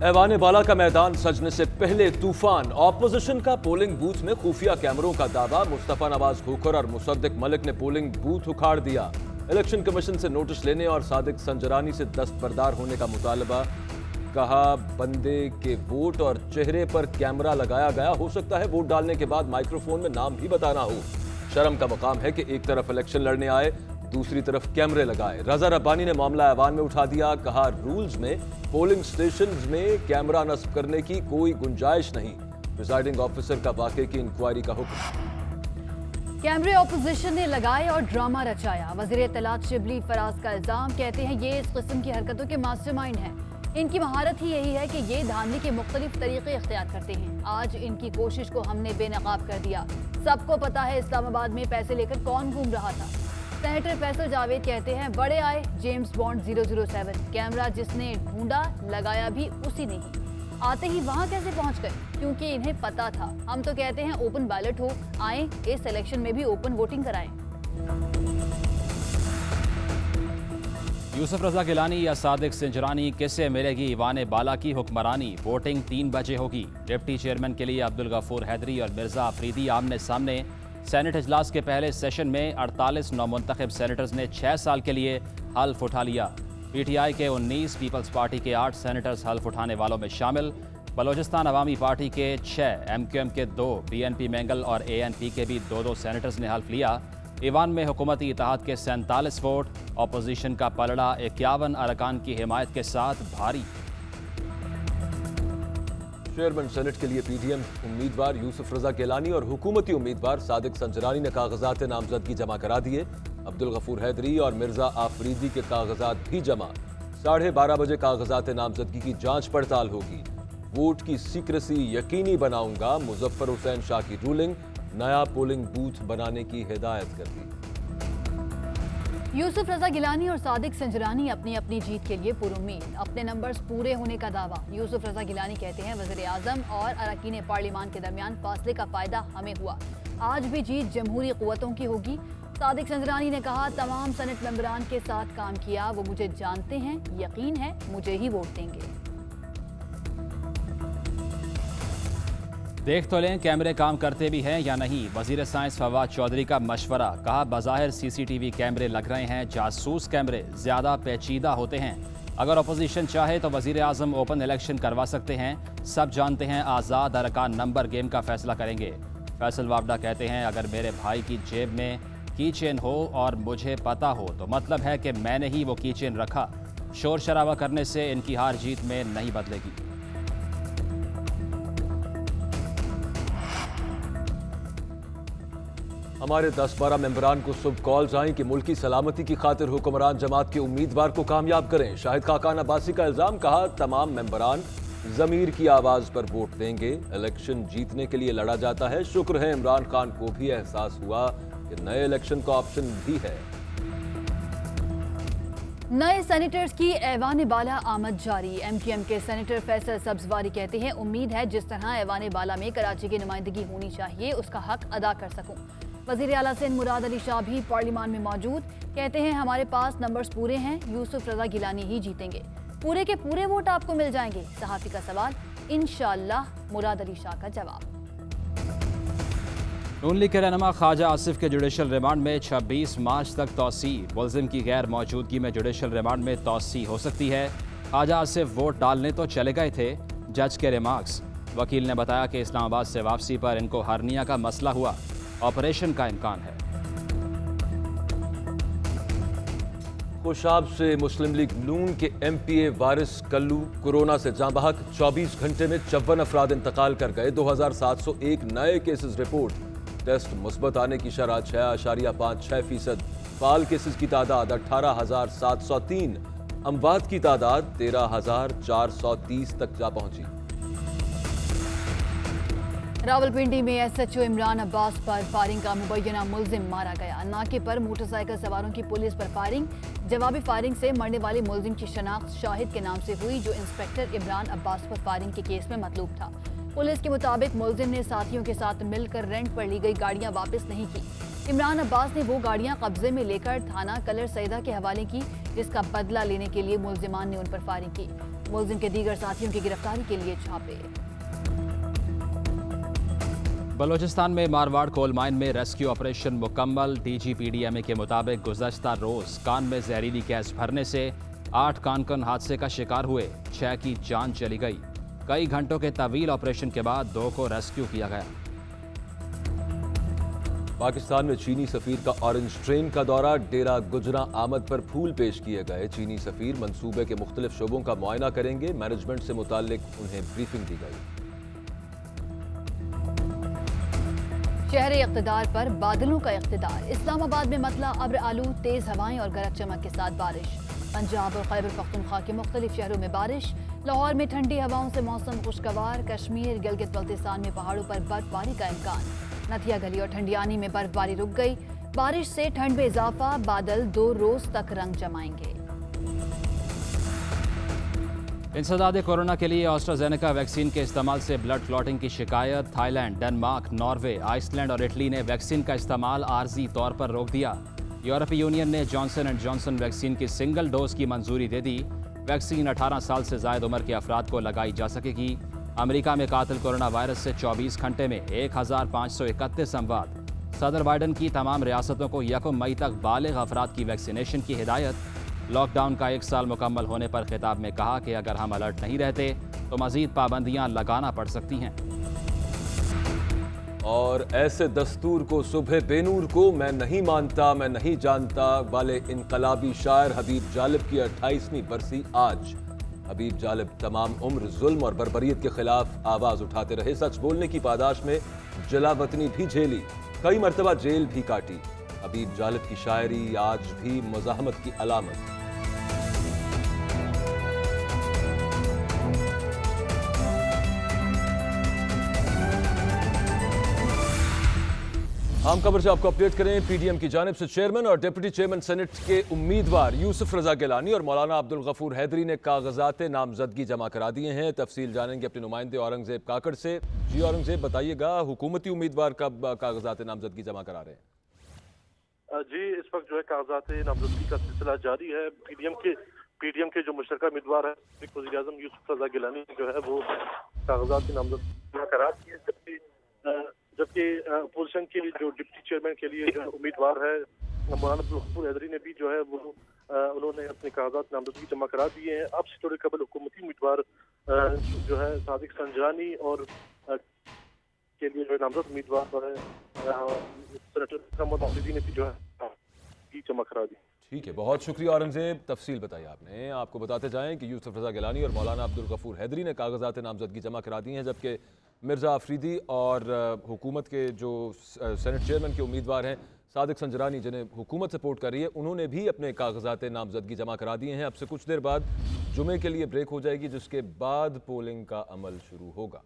ऐवान बाला का मैदान सजने से पहले तूफान। ऑपोजिशन का पोलिंग बूथ में खुफिया कैमरों का दावा। मुस्तफा नवाज खोखर और मुसद्दिक मलिक ने पोलिंग बूथ उखाड़ दिया। इलेक्शन कमीशन से नोटिस लेने और सादिक संजरानी से दस्तबरदार होने का मुतालबा। कहा बंदे के वोट और चेहरे पर कैमरा लगाया गया, हो सकता है वोट डालने के बाद माइक्रोफोन में नाम भी बताना हो। शर्म का मकाम है कि एक तरफ इलेक्शन लड़ने आए, दूसरी तरफ कैमरे लगाए। रजा रब्बानी ने मामला ऐवान में उठा दिया। कहा रूल्स में पोलिंग स्टेशंस में कैमरा नस्ब करने की कोई गुंजाइश नहीं। प्रिजाइडिंग ऑफिसर का वाकई की इंक्वायरी का हुक्म। कैमरे ऑपोजिशन ने लगाए और ड्रामा रचाया। वजीर इत्तलात शिबली फराज का इल्जाम। कहते हैं ये इस किस्म की हरकतों के मास्टरमाइंड हैं। इनकी महारत ही यही है कि ये धांधली के मुख्तलिफ तरीके इख्तियार करते हैं। आज इनकी कोशिश को हमने बेनकाब कर दिया। सबको पता है इस्लामाबाद में पैसे लेकर कौन घूम रहा था। सेनेटर फैसल जावेद कहते हैं बड़े आए जेम्स बॉन्ड 007। कैमरा जिसने ढूंढा लगाया भी उसी ने ही। आते ही वहां कैसे पहुंच गए? क्योंकि इन्हें पता था। हम तो कहते हैं ओपन बैलेट हो, आए इस इलेक्शन में भी ओपन वोटिंग कराएं। यूसुफ रजा गिलानी या सादिक संजरानी, किससे मिलेगी ऐवान बाला की हुक्मरानी? वोटिंग 3 बजे होगी। डिप्टी चेयरमैन के लिए अब्दुल गफूर हैदरी और मिर्जा अफरीदी आमने सामने। सेनेट इजलास के पहले सेशन में 48 नौमुंतखब सेनेटर्स ने 6 साल के लिए हल्फ उठा लिया। पीटीआई के 19, पीपल्स पार्टी के 8 सेनेटर्स हल्फ उठाने वालों में शामिल। बलोचिस्तान अवामी पार्टी के 6, एमक्यूएम के 2, बीएनपी मैंगल और एएनपी के भी 2 सेनेटर्स ने हल्फ लिया। ईवान में हुकूमती इत्तेहाद के 47 वोट। अपोजिशन का पलड़ा 51 अरकान की हिमायत के साथ भारी। चेयरमैन सेनेट के लिए पीडीएम उम्मीदवार यूसुफ रजा गिलानी और हुकूमती उम्मीदवार सादिक संजरानी ने कागजात नामजदगी जमा करा दिए। अब्दुल गफूर हैदरी और मिर्जा आफरीदी के कागजात भी जमा। 12:30 बजे कागजात नामजदगी की जांच पड़ताल होगी। वोट की सीक्रेसी यकीनी बनाऊंगा, मुजफ्फर हुसैन शाह की रूलिंग। नया पोलिंग बूथ बनाने की हिदायत कर दी। यूसुफ रजा गिलानी और सादिक संजरानी अपनी अपनी जीत के लिए पुरुम्मीद। अपने नंबर्स पूरे होने का दावा। यूसुफ रजा गिलानी कहते हैं वज़ीर आज़म और अरकान पार्लियामान के दरमियान फासले का फायदा हमें हुआ। आज भी जीत जमहूरी क़ुव्वतों की होगी। सादिक संजरानी ने कहा तमाम सेनेट मेंबरान के साथ काम किया, वो मुझे जानते हैं, यकीन है मुझे ही वोट देंगे। देख तो लें कैमरे काम करते भी हैं या नहीं। वजीर साइंस फवाद चौधरी का मशवरा। कहा बज़ाहिर सीसीटीवी कैमरे लग रहे हैं, जासूस कैमरे ज़्यादा पेचीदा होते हैं। अगर अपोजिशन चाहे तो वजीर आज़म ओपन इलेक्शन करवा सकते हैं। सब जानते हैं आज़ाद अरकान नंबर गेम का फैसला करेंगे। फैसल वावडा कहते हैं अगर मेरे भाई की जेब में की चेन हो और मुझे पता हो तो मतलब है कि मैंने ही वो की चेन रखा। शोर शराबा करने से इनकी हार जीत में नहीं बदलेगी। हमारे 10-12 मेंबरान को सुबह कॉल्स आई कि मुल्की सलामती की खातिर हुक्मरान जमात के उम्मीदवार को कामयाब करें। शाहिद खाकान अब्बासी का इल्जाम। कहा तमाम मेंबरान जमीर की आवाज पर वोट देंगे। इलेक्शन जीतने के लिए लड़ा जाता है। शुक्र है इमरान खान को भी एहसास हुआ कि नए इलेक्शन का ऑप्शन भी है। नए सेनेटर्स की ऐवान बाला आमद जारी। एमक्यूएम के सेनेटर फैसल सब्जवारी कहते हैं उम्मीद है जिस तरह ऐवान बाला में कराची की नुमाइंदगी होनी चाहिए उसका हक अदा कर सकूं। वज़ीर आला सिंध मुराद अली शाह भी पार्लियामान में मौजूद। कहते हैं हमारे पास नंबर्स पूरे हैं, यूसुफ रजा गिलानी ही जीतेंगे। पूरे के पूरे वोट आपको मिल जाएंगे। सहाफ़ी का सवाल। इंशाअल्लाह मुराद अली शाह का जवाब। नून लीग के रहनुमा ख्वाजा आसिफ के जुडिशल रिमांड में 26 मार्च तक तौसी। मुल्ज़िम की गैर मौजूदगी में जुडिशल रिमांड में तौसी हो सकती है। ख्वाजा आसिफ वोट डालने तो चले गए थे। जज के रिमार्क्स। वकील ने बताया कि इस्लामाबाद से वापसी पर इनको हर्निया का मसला हुआ। ऑपरेशन का इम्कान है। खुशाब से मुस्लिम लीग नून के एमपीए वारिस कल्लू कोरोना से जाँ बहक। 24 घंटे में 54 अफराद इंतकाल कर गए। 2701 नए केसेस रिपोर्ट। टेस्ट मुस्बत आने की शरह 6.56%। फाल केसेस की तादाद 18,703। अमवात की तादाद 13,430 तक जा पहुंची। रावलपिंडी में एसएचओ इमरान अब्बास पर फायरिंग का मुबैना मुल्जिम मारा गया। नाके पर मोटरसाइकिल सवारों की पुलिस पर फायरिंग। जवाबी फायरिंग से मरने वाले मुल्जिम की शनाख्त शाहिद के नाम से हुई जो इंस्पेक्टर इमरान अब्बास पर फायरिंग के केस में मतलूब था। पुलिस के मुताबिक मुल्जिम ने साथियों के साथ मिलकर रेंट पर ली गई गाड़ियां वापस नहीं की। इमरान अब्बास ने वो गाड़ियां कब्जे में लेकर थाना कलर सैदा के हवाले की जिसका बदला लेने के लिए मुल्जिमान ने उन पर फायरिंग की। मुलजिम के दीगर साथियों की गिरफ्तारी के लिए छापे। बलोचिस्तान में मारवाड़ कोल माइन में रेस्क्यू ऑपरेशन मुकम्मल। DGPDMA के मुताबिक गुज़श्ता रोज कान में जहरीली गैस भरने से 8 कानकन हादसे का शिकार हुए, 6 की जान चली गई। कई घंटों के तवील ऑपरेशन के बाद 2 को रेस्क्यू किया गया। पाकिस्तान में चीनी सफीर का ऑरेंज ट्रेन का दौरा, डेरा गुजरा आमद पर फूल पेश किए गए। चीनी सफीर मंसूबे के मुख्तलिफ शोबों का मुआयना करेंगे। मैनेजमेंट से मुताल्लिक उन्हें ब्रीफिंग दी गई। शहर इक़्तिदार पर बादलों का इक़्तिदार। इस्लामाबाद में मतला अब्र आलू, तेज हवाएं और गरज चमक के साथ बारिश। पंजाब और खैबर पख्तूनख्वा के मुख्तलिफ शहरों में बारिश। लाहौर में ठंडी हवाओं से मौसम खुशगवार। कश्मीर, गिलगित बल्तिस्तान में पहाड़ों पर बर्फबारी का इम्कान। नथिया गली और ठंडियानी में बर्फबारी रुक गई। बारिश से ठंड में इजाफा। बादल 2 रोज तक रंग जमाएंगे। इंसदाद कोरोना के लिए ऑस्ट्राजेनेका वैक्सीन के इस्तेमाल से ब्लड क्लॉटिंग की शिकायत। थाईलैंड, डेनमार्क, नॉर्वे, आइसलैंड और इटली ने वैक्सीन का इस्तेमाल आर्जी तौर पर रोक दिया। यूरोपीय यूनियन ने जॉनसन एंड जॉनसन वैक्सीन की सिंगल डोज की मंजूरी दे दी। वैक्सीन 18 साल से जायद उम्र के अफराद को लगाई जा सकेगी। अमेरिका में कातिल कोरोना वायरस से 24 घंटे में 1531 अमवात। सदर बाइडन की तमाम रियासतों को 1 मई तक बालिग अफराद की वैक्सीनेशन की हिदायत। लॉकडाउन का 1 साल मुकम्मल होने पर खिताब में कहा कि अगर हम अलर्ट नहीं रहते तो मजीद पाबंदियां लगाना पड़ सकती हैं। और ऐसे दस्तूर को सुबह बेनूर को मैं नहीं मानता, मैं नहीं जानता वाले इनकलाबी शायर हबीब जालिब की 28वीं बरसी आज। हबीब जालिब तमाम उम्र जुल्म और बर्बरियत के खिलाफ आवाज उठाते रहे। सच बोलने की पादाश में जलावतनी भी झेली, कई मरतबा जेल भी काटी। हबीब जालिब की शायरी आज भी मुज़ाहमत की अलामत। आम खबर से आपको अपडेट करें। पीडीएम की जानिब से चेयरमैन और डिप्टी चेयरमैन सेनेट के उम्मीदवार यूसुफ रजा गिलानी और मौलाना अब्दुल गफूर हैदरी ने कागजात नामजदगी जमा करा दिए हैं। तफसील जानेंगे अपने नुमाइंदे औरंगजेब काकड़ से। जी औरंगजेब, बताइएगा हुकूमती उम्मीदवार कब कागजात नामजदगी जमा करा रहे हैं? जी, इस वक्त जो है कागजात नामजदगी का सिलसिला जारी है। पीडीएम के जो मुशतरका उम्मीदवार है वज़ीर आज़म यूसुफ रजा गिलानी जो है वो कागजात नामजदगी जमा करा दी है, जबकि अपोजिशन के जो डिप्टी चेयरमैन के लिए जो उम्मीदवार है मौलाना अब्दुल गफूर हैदरी ने भी जो है वो उन्होंने अपने कागजात नामजदगी जमा करा दिए हैं। अब से थोड़े कबल हुकूमती उम्मीदवार जो है सादिक संजरानी और के लिए जो नामजद उम्मीदवार जो है सेनेटर मोहम्मद आफरीदी ने भी जो है जमा करा दी। ठीक है, बहुत शुक्रिया औरंगजेब, तफसील बताई आपने। आपको बताते जाएं कि यूसुफ रजा गिलानी और मौलाना अब्दुल गफूर हैदरी ने कागजात नामजदगी जमा करा दी हैं, जबकि मिर्ज़ा आफरीदी और हुकूमत के जो सेनेट चेयरमैन के उम्मीदवार हैं सादिक संजरानी, जिन्हें हुकूमत सपोर्ट कर रही है, उन्होंने भी अपने कागजात नामजदगी जमा करा दिए हैं। अब से कुछ देर बाद जुमे के लिए ब्रेक हो जाएगी, जिसके बाद पोलिंग का अमल शुरू होगा।